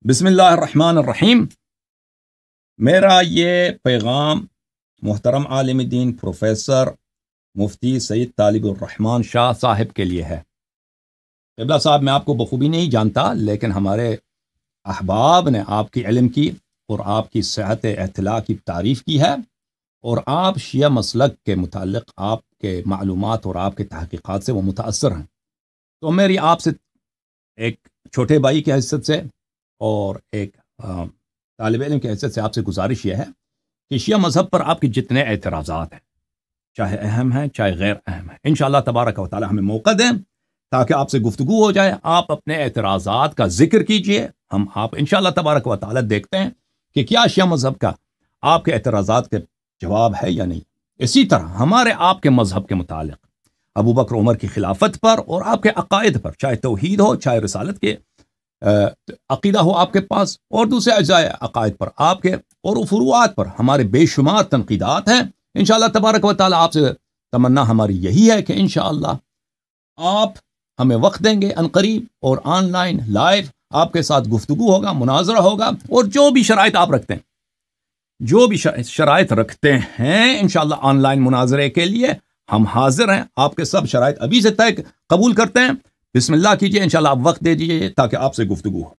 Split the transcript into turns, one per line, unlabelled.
بسم اللہ الرحمن الرحیم۔ میرا یہ پیغام محترم عالم دین پروفیسر مفتی سید طالب الرحمن شاہ صاحب کے لیے ہے۔ قبلہ صاحب میں آپ کو بخوبی نہیں جانتا، لیکن ہمارے احباب نے آپ کی علم کی اور آپ کی صحت اطلاع کی تعریف کی ہے، اور آپ شیعہ مسلک کے متعلق آپ کے معلومات اور آپ کے تحقیقات سے وہ متاثر ہیں۔ تو میری آپ سے ایک چھوٹے بھائی کی حیثیت سے اور ایک طالب علم کی حیثیت سے آپ سے گزارش یہ ہے کہ شیعہ مذہب پر آپ کے جتنے اعتراضات ہیں، چاہے اہم ہیں چاہے غیر اہم ہیں، انشاءاللہ تبارک و تعالی ہمیں موقع دیں تاکہ آپ سے گفتگو ہو جائے، آپ اپنے اعتراضات کا ذکر کیجئے، ہم آپ انشاءاللہ تبارک و تعالی دیکھتے ہیں کہ کیا شیعہ مذہب کا آپ کے اعتراضات کے جواب ہے یا نہیں۔ اسی طرح ہمارے آپ کے مذہب کے متعلق ابو بکر عمر کی خلافت پر اور آپ کے عقائد پر، چاہے توحید ہو چاہے رسالت کے عقیدہ ہو آپ کے پاس، اور دوسرے اجزاء عقائد پر آپ کے اور فروعات پر ہمارے بے شمار تنقیدات ہیں۔ انشاءاللہ تبارک و تعالی آپ سے تمنا ہماری یہی ہے کہ انشاءاللہ آپ ہمیں وقت دیں گے عنقریب، اور آن لائن لائیو آپ کے ساتھ گفتگو ہوگا، مناظرہ ہوگا، اور جو بھی شرائط آپ رکھتے ہیں، جو بھی شرائط رکھتے ہیں انشاءاللہ آن لائن مناظرے کے لیے ہم حاضر ہیں۔ آپ کے سب شرائط ابھی سے طے قبول کرتے ہیں۔ بسم اللہ کیجئے، انشاءاللہ آپ وقت دے دیجئے تاکہ آپ سے گفتگو ہو۔